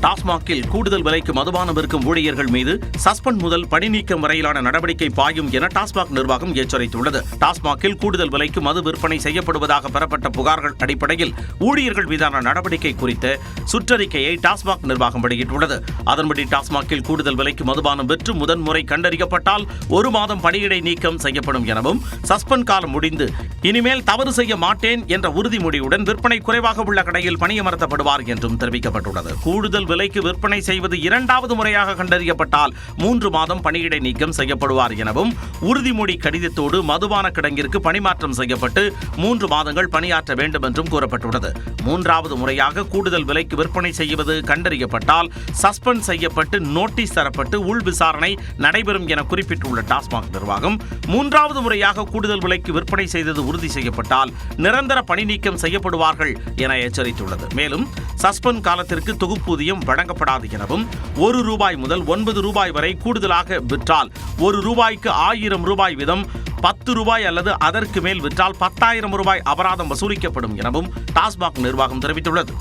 டாஸ்மாகில் கூடுதல் விலைக்கு மதுபானம் விற்கும் ஊழியர்கள் மீது சஸ்பெண்ட் முதல் பணி நீக்கம் வரையிலான நடவடிக்கை பாயும் என டாஸ்மாக் நிர்வாகம் எச்சரித்துள்ளது. டாஸ்மாகில் கூடுதல் விலைக்கு மது விற்பனை செய்யப்படுவதாக பெறப்பட்ட புகார்கள் அடிப்படையில் ஊழியர்கள் மீதான நடவடிக்கை குறித்த சுற்றறிக்கையை டாஸ்மாக் நிர்வாகம் வெளியிட்டுள்ளது. அதன்படி டாஸ்மாகில் கூடுதல் விலைக்கு மதுபானம் விற்று முதன்முறை கண்டறியப்பட்டால் 1 மாதம் பணியிடை நீக்கம் செய்யப்படும் எனவும், சஸ்பெண்ட் காலம் முடிந்து இனிமேல் தவறு செய்ய மாட்டேன் என்ற உறுதிமொழியுடன் விற்பனை குறைவாக உள்ள கடையில் பணியமர்த்தப்படுவார் என்றும் தெரிவிக்கப்பட்டுள்ளது. கூடுதல் விலைக்கு விற்பனை செய்வது 2வது முறையாக கண்டறியப்பட்டால் 3 மாதம் பணியிடை நீக்கம் செய்யப்படுவார் எனவும், உறுதிமொழி கடிதத்தோடு மதுபான கிடங்கிற்கு பணிமாற்றம் செய்யப்பட்டு 3 மாதங்கள் பணியாற்ற வேண்டும் என்றும் கூறப்பட்டுள்ளது. 3வது முறையாக கூடுதல் விலைக்கு விற்பனை செய்வது கண்டறியப்பட்டால் சஸ்பெண்ட் செய்யப்பட்டு நோட்டீஸ் தரப்பட்டு உள் விசாரணை நடைபெறும் என குறிப்பிட்டுள்ள டாஸ்மாக் நிர்வாகம், 3வது முறையாக கூடுதல் விலைக்கு விற்பனை செய்தது உறுதி செய்யப்பட்டால் நிரந்தர பணி நீக்கம் செய்யப்படுவார்கள் என எச்சரித்துள்ளது. மேலும் சஸ்பெண்ட் காலத்திற்கு தொகுப்பூதியம் வழங்கப்படாது எனவும், ₹1 முதல் ₹9 வரை கூடுதலாக விற்றால் ₹1 ₹1000 வீதம், ₹10 அல்லது அதற்கு மேல் விற்றால் ₹10,000 அபராதம் வசூலிக்கப்படும் எனவும் டாஸ்மாக் நிர்வாகம் தெரிவித்துள்ளது.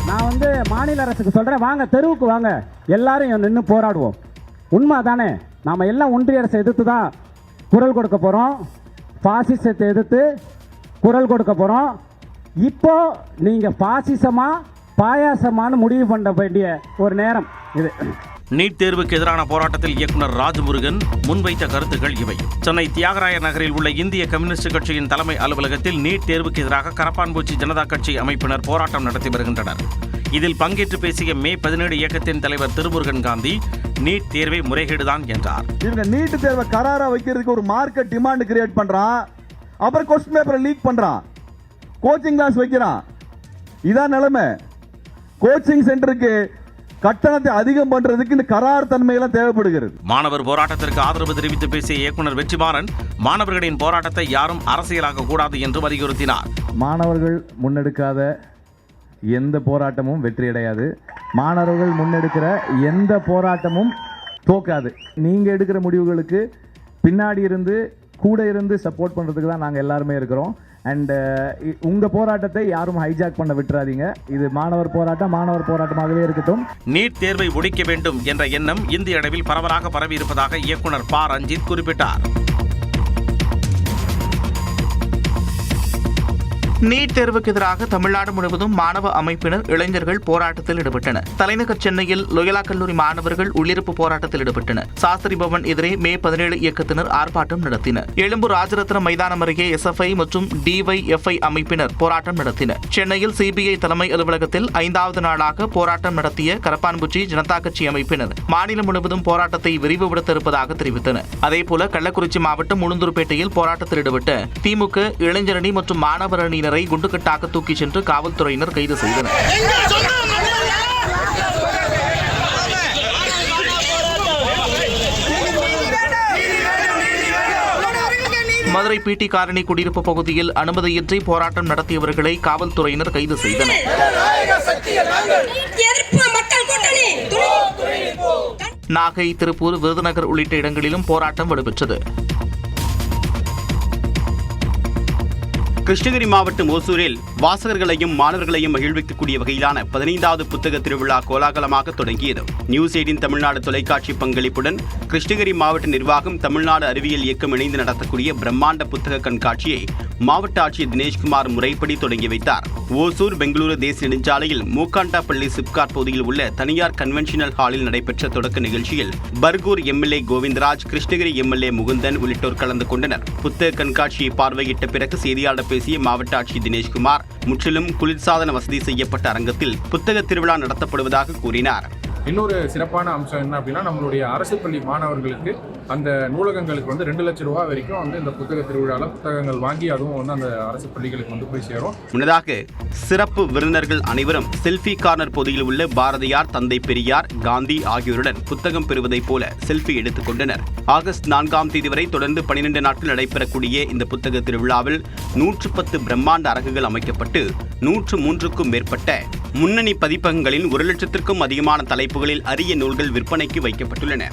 நான் மாநில அரசுக்கு சொல்றேன், வாங்க தெருவுக்கு வாங்க, எல்லாரும் நின்று போராடுவோம். உண்மை தானே? நாம எல்லாம் ஒன்றிய அரசை எதிர்த்து தான் குரல் கொடுக்க போறோம், பாசிசத்தை எதிர்த்து குரல் கொடுக்க போறோம். இப்போ நீங்க பாசிசமா பாயாசமானு முடிவு பண்ண வேண்டிய ஒரு நேரம் இது. நீட் தேர்வுக்கு எதிரான போராட்டத்தில் இயக்குநர் ராஜமுருகன் முன்வைத்த கருத்துக்கள் இவை. சென்னை தியாகராய நகரில் உள்ள இந்திய கம்யூனிஸ்ட் கட்சியின் தலைமை அலுவலகத்தில் நீட் தேர்வுக்கு எதிராக கரப்பான்பூச்சி ஜனதா கட்சி அமைப்பினர் போராட்டம் நடத்தி வருகின்றனர். இதில் பங்கேற்று பேசிய மே 17 இயக்கத்தின் தலைவர் திருமுருகன் காந்தி, நீட் தேர்வை முறைகேடுதான் என்றார். இவங்க நீட் தேர்வை கராரா வைக்கிறதுக்கு ஒரு மார்க்கெட் டிமாண்ட் கிரியேட் பண்றான், அப்புறம் கொஸ்டின் பேப்பரை லீக் பண்றான், கோச்சிங் கிளாஸ் வைக்கிறான். இதான் நிலைமை. கோச்சிங் சென்டருக்கு கட்டணத்தை அதிகம் பண்றதுக்கு இந்த கரார் தன்மையெல்லாம் தேவைப்படுகிறது. மாணவர் போராட்டத்திற்கு ஆதரவு தெரிவித்து பேசிய இயக்குநர் வெற்றிமாறன், மாணவர்களின் போராட்டத்தை யாரும் அரசியலாக்க கூடாது என்று வலியுறுத்தினார். மாணவர்கள் முன்னெடுக்காத எந்த போராட்டமும் வெற்றியடையாது. மாணவர்கள் முன்னெடுக்கிற எந்த போராட்டமும் தோக்காது. நீங்க எடுக்கிற முடிவுகளுக்கு பின்னாடி இருந்து கூட இருந்து சப்போர்ட் பண்றதுக்கு தான் நாங்கள் எல்லாருமே இருக்கிறோம். அண்ட் உங்க போராட்டத்தை யாரும் ஹைஜாக் பண்ண விட்டுறாதீங்க. இது மாணவர் போராட்டமாகவே இருக்கட்டும். நீட் தேர்வை ஒழிக்க வேண்டும் என்ற எண்ணம் இந்திய அளவில் பரவலாக பரவி இருப்பதாக இயக்குநர் ப. ரஞ்சித் குறிப்பிட்டார். நீட் தேர்வுக்கு எதிராக தமிழ்நாடு முழுவதும் மாணவ அமைப்பினர், இளைஞர்கள் போராட்டத்தில் ஈடுபட்டனர். தலைநகர் சென்னையில் லோயலா கல்லூரி மாணவர்கள் உள்ளிருப்பு போராட்டத்தில் ஈடுபட்டனர். சாஸ்திரி பவன் எதிரே மே 17 இயக்கத்தினர் ஆர்ப்பாட்டம் நடத்தினர். எழும்பூர் ராஜரத்னம் மைதானம் அருகே SFI மற்றும் DYFI அமைப்பினர் போராட்டம் நடத்தினர். சென்னையில் CBI தலைமை அலுவலகத்தில் 5வது நாளாக போராட்டம் நடத்திய கரப்பான்பூச்சி ஜனதா கட்சி அமைப்பினர் மாநிலம் முழுவதும் போராட்டத்தை விரிவுபடுத்த இருப்பதாக தெரிவித்தனர். அதேபோல கள்ளக்குறிச்சி மாவட்டம் உளுந்தூர்பேட்டையில் போராட்டத்தில் ஈடுபட்ட திமுக இளைஞரணி மற்றும் மாணவர் அணியினர் குண்டுகட்டாக தூக்கிச் சென்று காவல்துறையினர் கைது செய்தனர். மதுரை PT காலனி குடியிருப்பு பகுதியில் அனுமதியின்றி போராட்டம் நடத்தியவர்களை காவல்துறையினர் கைது செய்தனர். நாகை, திருப்பூர், விருதுநகர் உள்ளிட்ட இடங்களிலும் போராட்டம் வலுப்பெற்றது. கிருஷ்ணகிரி மாவட்டம் ஓசூரில் வாசகர்களையும் மாணவர்களையும் மகிழ்விக்கக்கூடிய வகையிலான 15வது புத்தக திருவிழா கோலாகலமாக தொடங்கியது. நியூஸ் 18 தமிழ்நாடு தொலைக்காட்சி பங்களிப்புடன் கிருஷ்ணகிரி மாவட்ட நிர்வாகம், தமிழ்நாடு அறிவியல் இயக்கம் இணைந்து நடத்தக்கூடிய பிரம்மாண்ட புத்தக கண்காட்சியை மாவட்ட ஆட்சியர் தினேஷ்குமார் முறைப்படி தொடங்கி வைத்தார். ஓசூர் பெங்களூரு தேசிய நெடுஞ்சாலையில் மூக்காண்டாப்பள்ளி சிப்காட் பகுதியில் உள்ள தனியார் கன்வென்ஷனல் ஹாலில் நடைபெற்ற தொடக்க நிகழ்ச்சியில் பர்கூர் MLA கோவிந்தராஜ், கிருஷ்ணகிரி MLA முகுந்தன் உள்ளிட்டோர் கலந்து கொண்டனர். புத்தக கண்காட்சியை பார்வையிட்ட பிறகு செய்தியாளர் பேசிய மாவட்ட ஆட்சியர் தினேஷ்குமார், முற்றிலும் குளிர்சாதன வசதி செய்யப்பட்ட அரங்கத்தில் புத்தக திருவிழா நடத்தப்படுவதாக கூறினார். இன்னொரு சிறப்பான அம்சம் என்ன அப்படின்னா, நம்மளுடைய அரசு பள்ளி மாணவர்களுக்கு அந்த நூலகங்களுக்கு ₹2 லட்சம் வரைக்கும் இந்த புத்தக திருவிழாவில் புத்தகங்கள் வாங்கி அதுவும் அந்த அரசு பள்ளிகளுக்கு போய் சேரும். முன்னதாக சிறப்பு விருந்தினர்கள் அனைவரும் செல்ஃபி கார்னர் பகுதியில் உள்ள பாரதியார், தந்தை பெரியார், காந்தி ஆகியோருடன் புத்தகம் பெறுவதைப் போல செல்ஃபி எடுத்துக் கொண்டனர். ஆகஸ்ட் 4ஆம் தேதி வரை தொடர்ந்து 12 நாட்கள் நடைபெறக்கூடிய இந்த புத்தக திருவிழாவில் 110 பிரம்மாண்ட அரங்குகள் அமைக்கப்பட்டு 103க்கும் மேற்பட்ட முன்னணி பதிப்பகங்களில் 1 லட்சத்திற்கும் அதிகமான தலைப்புகளில் அரிய நூல்கள் விற்பனைக்கு வைக்கப்பட்டுள்ளன.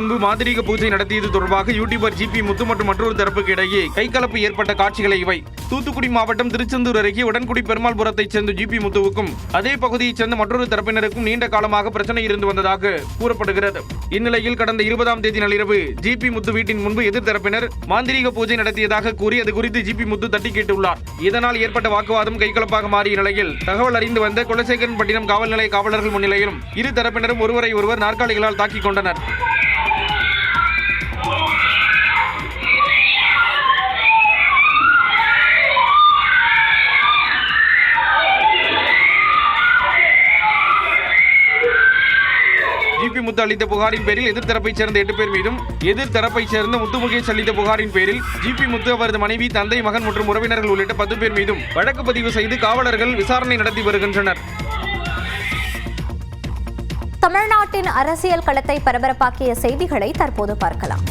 முன்பு மாந்திரீக பூஜை நடத்தியது தொடர்பாக யூடியூபர் ஜிபி முத்து மற்றும் மற்றொரு தரப்புக்கு இடையே கைகலப்பு ஏற்பட்ட காட்சிகளை இவை. தூத்துக்குடி மாவட்டம் திருச்செந்தூர் அருகே உடன்குடி பெருமாள்புரத்தைச் சேர்ந்த ஜிபி முத்துவுக்கும் அதே பகுதியைச் சேர்ந்த மற்றொரு தரப்பினருக்கும் நீண்ட காலமாக பிரச்சனை இருந்து வந்ததாக கூறப்படுகிறது. இந்நிலையில் கடந்த 20ஆம் தேதி நள்ளிரவு ஜிபி முத்து வீட்டின் முன்பு எதிர்த்தரப்பினர் மாந்திரீக பூஜை நடத்தியதாக கூறி அது குறித்து ஜிபி முத்து தட்டி கேட்டுள்ளார். இதனால் ஏற்பட்ட வாக்குவாதம் கைகலப்பாக மாறிய நிலையில் தகவல் அறிந்து வந்த குலசேகரன்பட்டினம் காவல் நிலைய காவலர்கள் முன்னிலையிலும் இரு தரப்பினரும் ஒருவரை ஒருவர் நாற்காலிகளால் தாக்கிக் கொண்டனர். ஜிபி முத்து அளித்த புகாரின் பேரில் எதிர்த்தரப்பைச் சேர்ந்த 8 பேர் மீதும் எதிர்த்தரப்பைச் சேர்ந்த முத்து முகேஷ் அளித்த புகாரின் பேரில் ஜிபி முத்து, அவரது மனைவி, தந்தை, மகன் மற்றும் உறவினர்கள் உள்ளிட்ட 10 பேர் மீதும் வழக்கு பதிவு செய்து காவலர்கள் விசாரணை நடத்தி வருகின்றனர். தமிழ்நாட்டின் அரசியல் களத்தை பரபரப்பாக்கிய செய்திகளை தற்போது பார்க்கலாம்.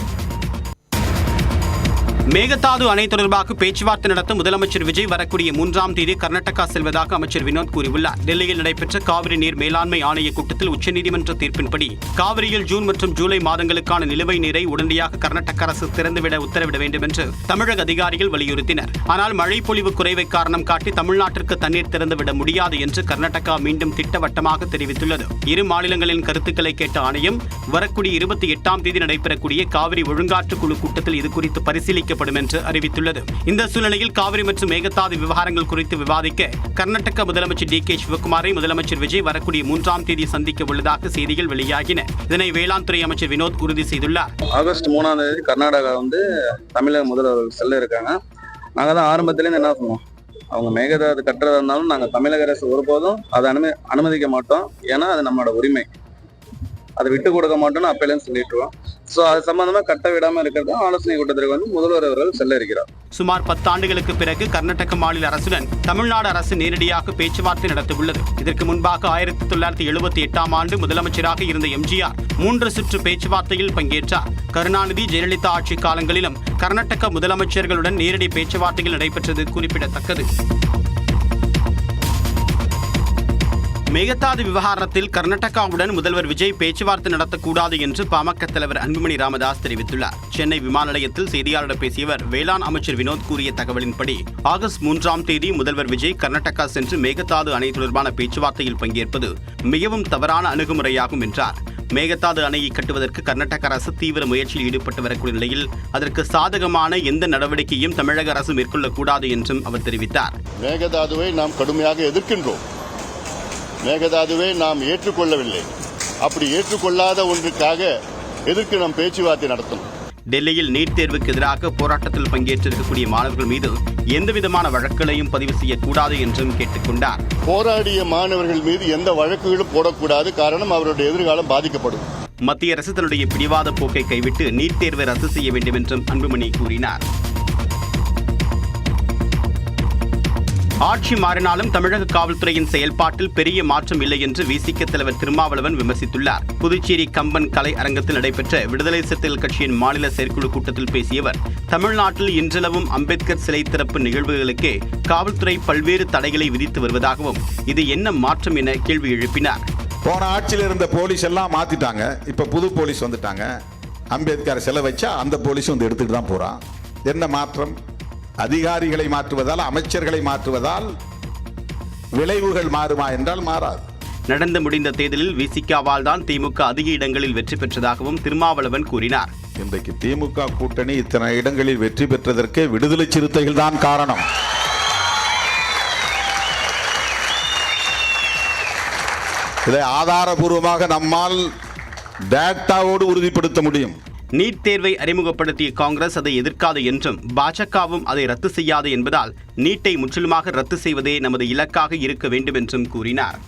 மேகதாது அணை தொடர்பாக பேச்சுவார்த்தை நடத்த முதலமைச்சர் விஜய் வரக்கூடிய 3ஆம் தேதி கர்நாடகா செல்வதாக அமைச்சர் வினோத் கூறியுள்ளார். டெல்லியில் நடைபெற்ற காவிரி நீர் மேலாண்மை ஆணைய கூட்டத்தில் உச்சநீதிமன்ற தீர்ப்பின்படி காவிரியில் ஜூன் மற்றும் ஜூலை மாதங்களுக்கான நிலுவை நீரை உடனடியாக கர்நாடக அரசு திறந்துவிட உத்தரவிட வேண்டும் என்று தமிழக அதிகாரிகள் வலியுறுத்தினர். ஆனால் மழை பொழிவு குறைவை காரணம் காட்டி தமிழ்நாட்டிற்கு தண்ணீர் திறந்துவிட முடியாது என்று கர்நாடகா மீண்டும் திட்டவட்டமாக தெரிவித்துள்ளது. இரு மாநிலங்களின் கருத்துக்களை கேட்ட ஆணையம் வரக்கூடிய 28ஆம் தேதி நடைபெறக்கூடிய காவிரி ஒழுங்காற்று குழு கூட்டத்தில் இதுகுறித்து பரிசீலிக்க என்று அறிவித்துள்ளது. இந்த சூழ்நிலையில் காவிரி மற்றும் மேகதாது விவகாரங்கள் குறித்து விவாதிக்க கர்நாடக முதலமைச்சர் டி.கே. சிவகுமாரை முதலமைச்சர் விஜய் வரக்கூடிய 3ஆம் தேதி சந்திக்க உள்ளதாக செய்திகள் வெளியாகின. இதனை வேளாண் துறை அமைச்சர் வினோத் உறுதி செய்துள்ளார். ஆகஸ்ட் 3ஆம் தேதி கர்நாடகா தமிழக முதல்வர் செல்ல இருக்காங்க. நாங்க தான் ஆரம்பத்திலேருந்து என்ன சொன்னோம், அவங்க மேகதாது கட்டுறதா இருந்தாலும் நாங்க தமிழக அரசு ஒருபோதும் அதை அனுமதிக்க மாட்டோம். ஏன்னா அது நம்மளோட உரிமை, அதை விட்டு கொடுக்க மாட்டோம்னு அப்பையிலும் சொல்லிட்டுருவோம். ஸோ அது சம்பந்தமா கட்ட விடாம இருக்கிறது ஆலோசனை கூட்டத்திற்கு முதல்வர் அவர்கள் செல்ல இருக்கிறார். சுமார் 10 ஆண்டுகளுக்கு பிறகு கர்நாடக மாநில அரசுடன் தமிழ்நாடு அரசு நேரடியாக பேச்சுவார்த்தை நடத்தவுள்ளது. இதற்கு முன்பாக 1978ஆம் ஆண்டு முதலமைச்சராக இருந்த எம்ஜிஆர் 3 சுற்று பேச்சுவார்த்தையில் பங்கேற்றார். கருணாநிதி, ஜெயலலிதா ஆட்சி காலங்களிலும் கர்நாடக முதலமைச்சர்களுடன் நேரடி பேச்சுவார்த்தைகள் நடைபெற்றது குறிப்பிடத்தக்கது. மேகதாது விவகாரத்தில் கர்நாடகாவுடன் முதல்வர் விஜய் பேச்சுவார்த்தை நடத்தக்கூடாது என்று பாமக தலைவர் அன்புமணி ராமதாஸ் தெரிவித்துள்ளார். சென்னை விமான நிலையத்தில் செய்தியாளர்களிடம் பேசியவர், வேளாண் அமைச்சர் வினோத் கூறிய தகவலின்படி ஆகஸ்ட் 3ஆம் தேதி முதல்வர் விஜய் கர்நாடகா சென்று மேகதாது அணை தொடர்பான பேச்சுவார்த்தையில் பங்கேற்பது மிகவும் தவறான அணுகுமுறையாகும் என்றார். மேகதாது அணையை கட்டுவதற்கு கர்நாடக அரசு தீவிர முயற்சியில் ஈடுபட்டு வரக்கூடிய நிலையில் அதற்கு சாதகமான எந்த நடவடிக்கையும் தமிழக அரசு மேற்கொள்ளக்கூடாது என்றும் அவர் தெரிவித்தார். மேகதாதுவை நாம் கடுமையாக எதிர்க்கின்றோம். மேகதாதுவை நாம் ஏற்றுக்கொள்ளவில்லை. அப்படி ஏற்றுக்கொள்ளாத ஒன்றுக்காக எதற்கு நாம் பேச்சுவார்த்தை நடத்தும்? டெல்லியில் நீட் தேர்வுக்கு எதிராக போராட்டத்தில் பங்கேற்றிருக்கக்கூடிய மாணவர்கள் மீது எந்தவிதமான வழக்குகளையும் பதிவு செய்யக்கூடாது என்றும் கேட்டுக்கொண்டார். போராடிய மாணவர்கள் மீது எந்த வழக்குகளும் போடக்கூடாது. காரணம், அவருடைய எதிர்காலம் பாதிக்கப்படும். மத்திய அரசு தன்னுடைய பிடிவாத போக்கை கைவிட்டு நீட் தேர்வை ரத்து செய்ய வேண்டும் என்றும் அன்புமணி கூறினார். ஆட்சி மாறினாலும் தமிழக காவல்துறையின் செயல்பாட்டில் பெரிய மாற்றம் இல்லை என்று விசிக தலைவர் திருமாவளவன் விமர்சித்துள்ளார். புதுச்சேரி கம்பன் கலை அரங்கத்தில் நடைபெற்ற விடுதலை சிறுத்தைகள் கட்சியின் மாநில செயற்குழு கூட்டத்தில் பேசியவர், தமிழ்நாட்டில் இன்றளவும் அம்பேத்கர் சிலை திறப்பு நிகழ்வுகளுக்கு காவல்துறை பல்வேறு தடைகளை விதித்து வருவதாகவும் இது என்ன மாற்றம் என கேள்வி எழுப்பினார். போன ஆட்சியில் இருந்த போலீஸ் எல்லாம் மாத்திட்டாங்க. இப்ப புது போலீஸ் வந்துட்டாங்க. அம்பேத்கர் சிலை வச்சா அந்த போலீஸ் வந்து எடுத்துட்டு தான் போறான். என்ன மாற்றம்? அதிகாரிகளை மாற்றுவதால், அமைச்சர்களை மாற்றுவதால் விளைவுகள் மாறுமா என்றால் மாறாது. நடந்து முடிந்த தேர்தலில் விசிகாவால் தான் திமுக அதிக இடங்களில் வெற்றி பெற்றதாகவும் திருமாவளவன் கூறினார். இன்றைக்கு திமுக கூட்டணி இத்தனை இடங்களில் வெற்றி பெற்றதற்கு விடுதலை சிறுத்தைகள் தான் காரணம். இதை ஆதாரபூர்வமாக நம்மால் டேட்டாவோடு உறுதிப்படுத்த முடியும். நீட் தேர்வை அறிமுகப்படுத்திய காங்கிரஸ் அதை எதிர்க்காது என்றும் பாஜகவும் அதை ரத்து செய்யாது என்பதால் நீட்டை முற்றிலுமாக ரத்து செய்வதே நமது இலக்காக இருக்க வேண்டும் என்றும் கூறினார்.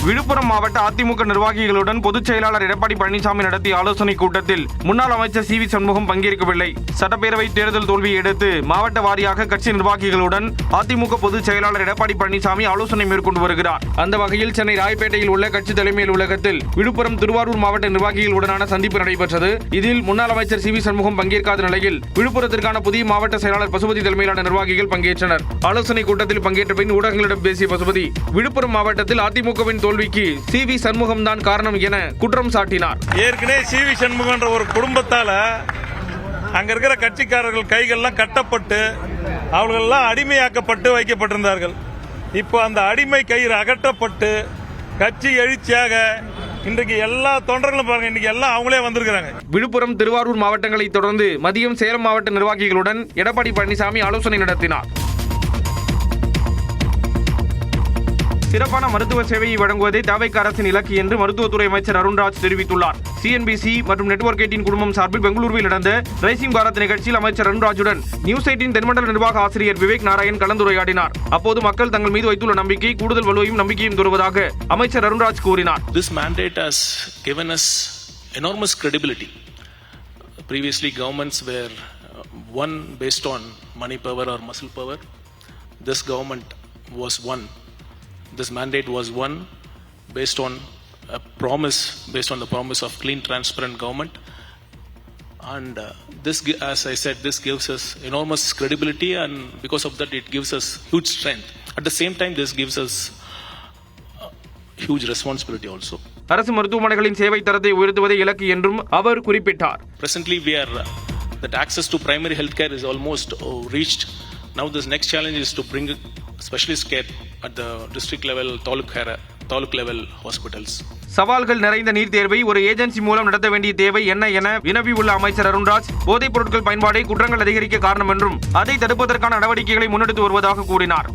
விழுப்புரம் மாவட்ட அதிமுக நிர்வாகிகளுடன் பொதுச் செயலாளர் எடப்பாடி பழனிசாமி நடத்திய ஆலோசனை கூட்டத்தில் முன்னாள் அமைச்சர் சி.வி. சண்முகம் பங்கேற்கவில்லை. சட்டப்பேரவை தேர்தல் தோல்வியை அடுத்து மாவட்ட வாரியாக கட்சி நிர்வாகிகளுடன் அதிமுக பொதுச் செயலாளர் எடப்பாடி பழனிசாமி ஆலோசனை மேற்கொண்டு வருகிறார். அந்த வகையில் சென்னை ராயப்பேட்டையில் உள்ள கட்சி தலைமை அலுவலகத்தில் விழுப்புரம், திருவாரூர் மாவட்ட நிர்வாகிகளுடனான சந்திப்பு நடைபெற்றது. இதில் முன்னாள் அமைச்சர் சி.வி. சண்முகம் பங்கேற்காத நிலையில் விழுப்புரத்திற்கான புதிய மாவட்ட செயலாளர் பசுபதி தலைமையிலான நிர்வாகிகள் பங்கேற்றனர். ஆலோசனை கூட்டத்தில் பங்கேற்ற பின் ஊடகங்களிடம் பேசிய பசுபதி, விழுப்புரம் மாவட்டத்தில் அதிமுகவின் தோல்விக்கு CV சண்முகம் தான் காரணம் என குற்றம் சாட்டினார். ஏற்கனவே CV சண்முகன்ற ஒரு குடும்பத்தால அங்க இருக்கிற கட்சிக்காரர்கள் கைகள்லாம் கட்டப்பட்டு அவர்களெல்லாம் அடிமையாக்கப்பட்டு வைக்கப்பட்டிருந்தார்கள். இப்போ அந்த அடிமை கயிறு அகற்றப்பட்டு கட்சி எழுச்சியாக இன்றைக்கு எல்லா தொண்டர்களும் பாருங்க, இன்னைக்கு எல்லாம் அவங்களே வந்திருக்கிறாங்க. விழுப்புரம், திருவாரூர் மாவட்டங்களை தொடர்ந்து மதியம் சேலம் மாவட்ட நிர்வாகிகளுடன் எடப்பாடி பழனிசாமி ஆலோசனை நடத்தினார். சிறப்பான மருத்துவ சேவையை வழங்குவதே தவிக அரசின் இலக்கு என்று மருத்துவத்துறை அமைச்சர் அருண்ராஜ் தெரிவித்துள்ளார். CNBC மற்றும் நெட்வொர்க் 18 குழுமம் சார்பில் பெங்களூருவில் நடந்த ரைசிங் பாரத் நிகழ்ச்சியில் அமைச்சர் அருண்ராஜுடன் நியூஸ் 18 தென்மண்டல நிர்வாக ஆசிரியர் விவேக் நாராயண் கலந்துரையாடினார். அப்போது மக்கள் தங்கள் மீது வைத்துள்ள நம்பிக்கை கூடுதல் வலுவையும் நம்பிக்கையும் தருவதாக அமைச்சர் அருண்ராஜ் கூறினார். This mandate has given us enormous credibility. Previously governments were won based on money power or muscle power. This government was won. This mandate was won based on a promise, based on the promise of clean, transparent government. And this, as I said, this gives us enormous credibility, and because of that, it gives us huge strength. At the same time, this gives us huge responsibility also. அரசு மருத்துவமனைகளின் சேவை தரத்தை உயர்த்துவதே இலக்கு என்றும் அவர் குறிப்பிட்டார். Presently, that access to primary health care is almost reached. Now, this next challenge is to bring specialist care at the district level, taluk level hospitals. சவால்கள் நிறைந்த NEET தேர்வை ஒரு ஏஜென்சி மூலம் நடத்த வேண்டிய தேவை என்ன என வினவியுள்ள அமைச்சர் அருண்ராஜ், போதைப் பொருட்கள் பயன்பாடே குற்றங்கள் அதிகரிக்க காரணம் என்றும் அதை தடுப்பதற்கான நடவடிக்கைகளை முன்னெடுத்து வருவதாக கூறினார்.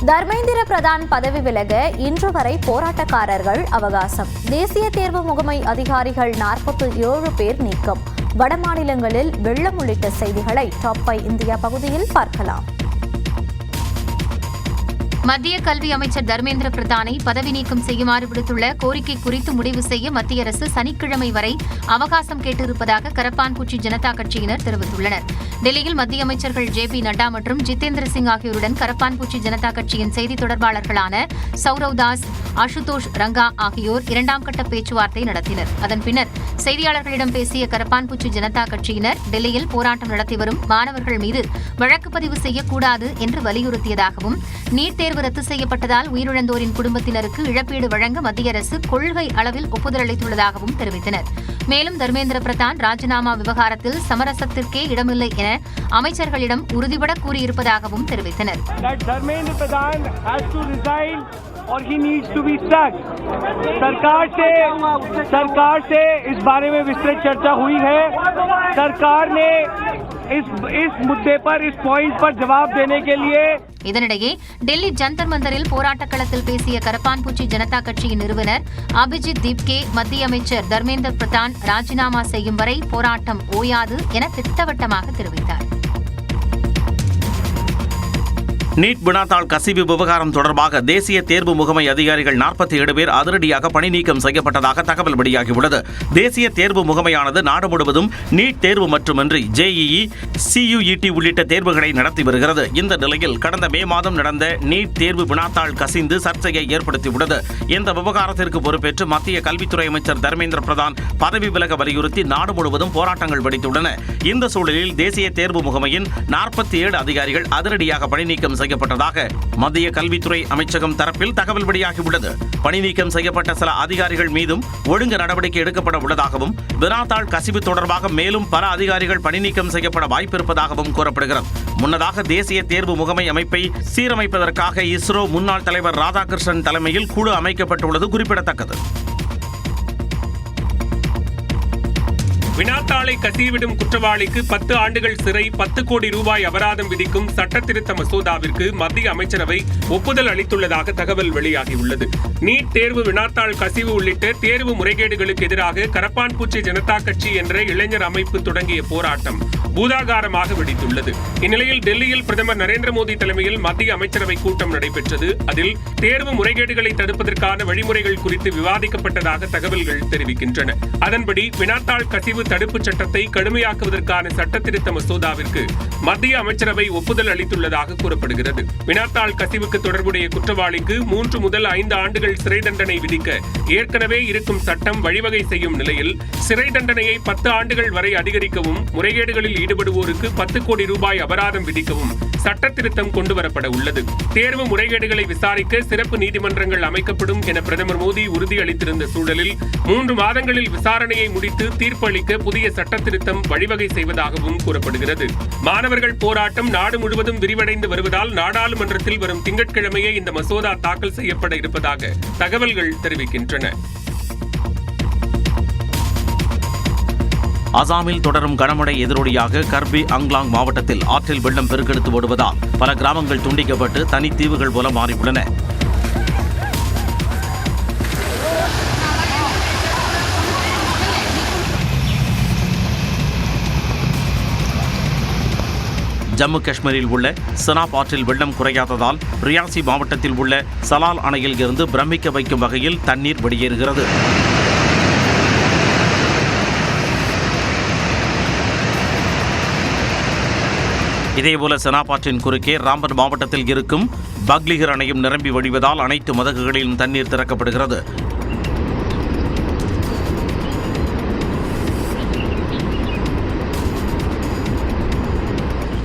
தர்மேந்திர பிரதான் பதவி விலக இன்று வரை போராட்டக்காரர்கள் அவகாசம். தேசிய தேர்வு முகமை அதிகாரிகள் 47 பேர் நீக்கம். வட மாநிலங்களில் வெள்ளம் உள்ளிட்ட செய்திகளை டாப் 5 இந்தியா பகுதியில் பார்க்கலாம். மத்திய கல்வி அமைச்சர் தர்மேந்திர பிரதானை பதவி நீக்கம் செய்யுமாறு விடுத்துள்ள கோரிக்கை குறித்து முடிவு செய்ய மத்திய அரசு சனிக்கிழமை வரை அவகாசம் கேட்டிருப்பதாக கரப்பான்பூச்சி ஜனதா கட்சியினர் தெரிவித்துள்ளனர். டெல்லியில் மத்திய அமைச்சர்கள் JP நட்டா மற்றும் ஜிதேந்திர சிங் ஆகியோருடன் கரப்பான்பூச்சி ஜனதா கட்சியின் செய்தி தொடர்பாளர்களான சௌரவ் தாஸ், அசுதோஷ் ரங்கா ஆகியோர் 2ஆம் கட்ட பேச்சுவார்த்தை நடத்தினர். அதன் பின்னர் செய்தியாளர்களிடம் பேசிய கரப்பான்பூச்சி ஜனதா கட்சியினர் டெல்லியில் போராட்டம் நடத்தி வரும் மாணவர்கள் மீது வழக்கு பதிவு செய்யக்கூடாது என்று வலியுறுத்தியதாகவும், நீட் தேர்வு ரத்து செய்யப்பட்டதால் உயிரிழந்தோரின் குடும்பத்தினருக்கு இழப்பீடு வழங்க மத்திய அரசு கொள்கை அளவில் ஒப்புதல் அளித்துள்ளதாகவும் தெரிவித்தனர். மேலும் தர்மேந்திர பிரதான் ராஜினாமா விவகாரத்தில் சமரசத்திற்கே இடமில்லை என அமைச்சர்களிடம் உறுதிபட கூறியிருப்பதாகவும் தெரிவித்தனர். और he needs to be sacked. सरकार से इस बारे में विस्तृत चर्चा हुई है. सरकार ने इस मुद्दे पर, इस पॉइंट पर जवाब देने के लिए. இதனிடையே டெல்லி ஜந்தர் மந்தரில் போராட்டக் களத்தில் பேசிய கரப்பான்பூச்சி ஜனதா கட்சியின் நிறுவனர் அபிஜித் தீப்கே, மத்திய அமைச்சர் தர்மேந்திர பிரதான் ராஜினாமா செய்யும் வரை போராட்டம் ஓயாது என திட்டவட்டமாக தெரிவித்தார். நீட் வினாத்தாள் கசிவு விவகாரம் தொடர்பாக தேசிய தேர்வு முகமை அதிகாரிகள் 47 பேர் அதிரடியாக பணி நீக்கம் செய்யப்பட்டதாக தகவல் வெளியாகியுள்ளது. தேசிய தேர்வு முகமையானது நாடு முழுவதும் நீட் தேர்வு மட்டுமின்றி JEE, CUET உள்ளிட்ட தேர்வுகளை நடத்தி வருகிறது. இந்த நிலையில் கடந்த மே மாதம் நடந்த நீட் தேர்வு வினாத்தாள் கசிந்து சர்ச்சையை ஏற்படுத்தியுள்ளது. இந்த விவகாரத்திற்கு பொறுப்பேற்று மத்திய கல்வித்துறை அமைச்சர் தர்மேந்திர பிரதான் பதவி விலக வலியுறுத்தி நாடு முழுவதும் போராட்டங்கள் வெடித்துள்ளன. இந்த சூழலில் தேசிய தேர்வு முகமையின் 47 அதிகாரிகள் அதிரடியாக பணி நீக்கம் செய்யப்பட்டதாக மத்திய கல்வித்துறை அமைச்சகம் தரப்பில் தகவல் வெளியாகியுள்ளது. பணி நீக்கம் செய்யப்பட்ட சில அதிகாரிகள் மீதும் ஒழுங்கு நடவடிக்கை எடுக்கப்பட உள்ளதாகவும், வினாத்தாள் கசிவு தொடர்பாக மேலும் பல அதிகாரிகள் பணி நீக்கம் செய்யப்பட வாய்ப்பிருப்பதாகவும் கூறப்படுகிறது. முன்னதாக தேசிய தேர்வு முகமை அமைப்பை சீரமைப்பதற்காக இஸ்ரோ முன்னாள் தலைவர் ராதாகிருஷ்ணன் தலைமையில் குழு அமைக்கப்பட்டுள்ளது குறிப்பிடத்தக்கது. வினாத்தாளை கசிவிடும் குற்றவாளிக்கு 10 ஆண்டுகள் சிறை, 10 கோடி ரூபாய் அபராதம் விதிக்கும் சட்ட திருத்த மசோதாவிற்கு மத்திய அமைச்சரவை ஒப்புதல் அளித்துள்ளதாக தகவல் வெளியாகியுள்ளது. நீட் தேர்வு வினாத்தாள் கசிவு உள்ளிட்ட தேர்வு முறைகேடுகளுக்கு எதிராக கரப்பான்பூச்சி ஜனதா கட்சி என்ற இளைஞர் அமைப்பு தொடங்கிய போராட்டம் பூதாகாரமாக வெடித்துள்ளது. இந்நிலையில் டெல்லியில் பிரதமர் நரேந்திர மோடி தலைமையில் மத்திய அமைச்சரவை கூட்டம் நடைபெற்றது. அதில் தேர்வு முறைகேடுகளை தடுப்பதற்கான வழிமுறைகள் குறித்து விவாதிக்கப்பட்டதாக தகவல்கள் தெரிவிக்கின்றன. அதன்படி வினாத்தாள் கசிவு தடுப்புச் சட்டத்தை கடுமையாக்குவதற்கான சட்டத்திருத்த மசோதாவிற்கு மத்திய அமைச்சரவை ஒப்புதல் அளித்துள்ளதாக கூறப்படுகிறது. வினாத்தாள் கசிவுக்கு தொடர்புடைய குற்றவாளிக்கு 3 முதல் 5 ஆண்டுகள் சிறை தண்டனை விதிக்க ஏற்கனவே இருக்கும் சட்டம் வழிவகை செய்யும் நிலையில் சிறை தண்டனையை 10 ஆண்டுகள் வரை அதிகரிக்கவும், முறைகேடுகளில் ஈடுபடுவோருக்கு 10 கோடி ரூபாய் அபராதம் விதிக்கவும் சட்டத்திருத்தம் கொண்டுவரப்பட உள்ளது. தேர்வு முறைகேடுகளை விசாரிக்க சிறப்பு நீதிமன்றங்கள் அமைக்கப்படும் என பிரதமர் மோடி உறுதியளித்திருந்த சூழலில் 3 மாதங்களில் விசாரணையை முடித்து தீர்ப்பு அளிக்க புதிய சட்டத்திருத்தம் வழிவகை செய்வதாகவும் கூறப்படுகிறது. மாணவர்கள் போராட்டம் நாடு முழுவதும் விரிவடைந்து வருவதால் நாடாளுமன்றத்தில் வரும் திங்கட்கிழமையே இந்த மசோதா தாக்கல் செய்யப்பட இருப்பதாக தகவல்கள் தெரிவிக்கின்றன. அசாமில் தொடரும் கனமழை எதிரொலியாக கர்பி அங்லாங் மாவட்டத்தில் ஆற்றில் வெள்ளம் பெருக்கெடுத்து ஓடுவதால் பல கிராமங்கள் துண்டிக்கப்பட்டு தனித்தீவுகள் போல மாறியுள்ளன. ஜம்மு காஷ்மீரில் உள்ள செனாப் ஆற்றில் வெள்ளம் குறையாததால் ரியாசி மாவட்டத்தில் உள்ள சலால் அணையில் இருந்து பிரமிக்க வைக்கும் வகையில் தண்ணீர் வெளியேறுகிறது. இதேபோல செனாப் ஆற்றின் குறுக்கே ராம்பன் மாவட்டத்தில் இருக்கும் பக்லிகர் அணையும் நிரம்பி வழிவதால் அனைத்து மதகுகளிலும் தண்ணீர் திறக்கப்படுகிறது.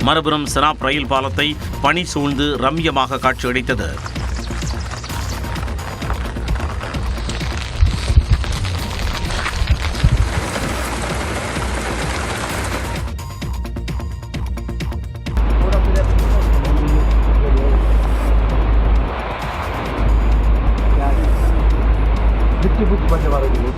மறுபுறம் செனாப் ரயில் பாலத்தை பனி சூழ்ந்து ரம்யமாக காட்சியளித்தது.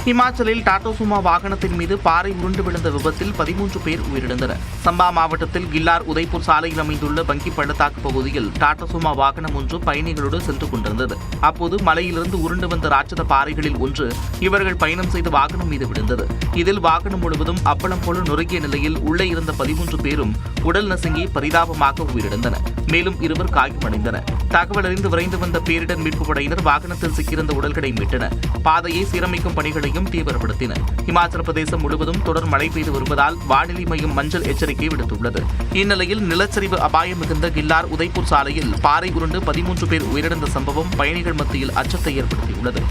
ஹிமாச்சலில் டாடா சுமோ வாகனத்தின் மீது பாறை உருண்டு விழுந்த விபத்தில் 13 பேர் உயிரிழந்தனர். சம்பா மாவட்டத்தில் கில்லார் உதய்பூர் சாலையில் அமைந்துள்ள வங்கி பள்ளத்தாக்கு பகுதியில் டாடா சுமோ வாகனம் ஒன்று பயணிகளோடு சென்று கொண்டிருந்தது. அப்போது மலையிலிருந்து உருண்டு வந்த ராட்சத பாறைகளில் ஒன்று இவர்கள் பயணம் செய்த வாகனம் மீது விழுந்தது. இதில் வாகனம் முழுவதும் அப்பளம் போல நொறுங்கிய நிலையில் உள்ளே இருந்த 13 பேரும் உடல் நசுங்கி பரிதாபமாக உயிரிழந்தனர். மேலும் 2 காயமடைந்தனர். தகவல் அறிந்து விரைந்து வந்த பேரிடர் மீட்புப் படையினர் வாகனத்தில் சிக்கியிருந்த உடல்களை மீட்டனர். பாதையை சீரமைக்கும் பணிகளையும் தீவிரப்படுத்தினர். இமாச்சல பிரதேசம் முழுவதும் தொடர் மழை பெய்து வருவதால் வானிலை மையம் மஞ்சள் எச்சரிக்கை விடுத்துள்ளது. இந்நிலையில் நிலச்சரிவு அபாயம் மிகுந்த கில்லார் உதய்பூர் சாலையில் பாறை உருண்டு 13 பேர் உயிரிழந்த சம்பவம் பயணிகள் மத்தியில் அச்சத்தை ஏற்படுத்தியுள்ளது.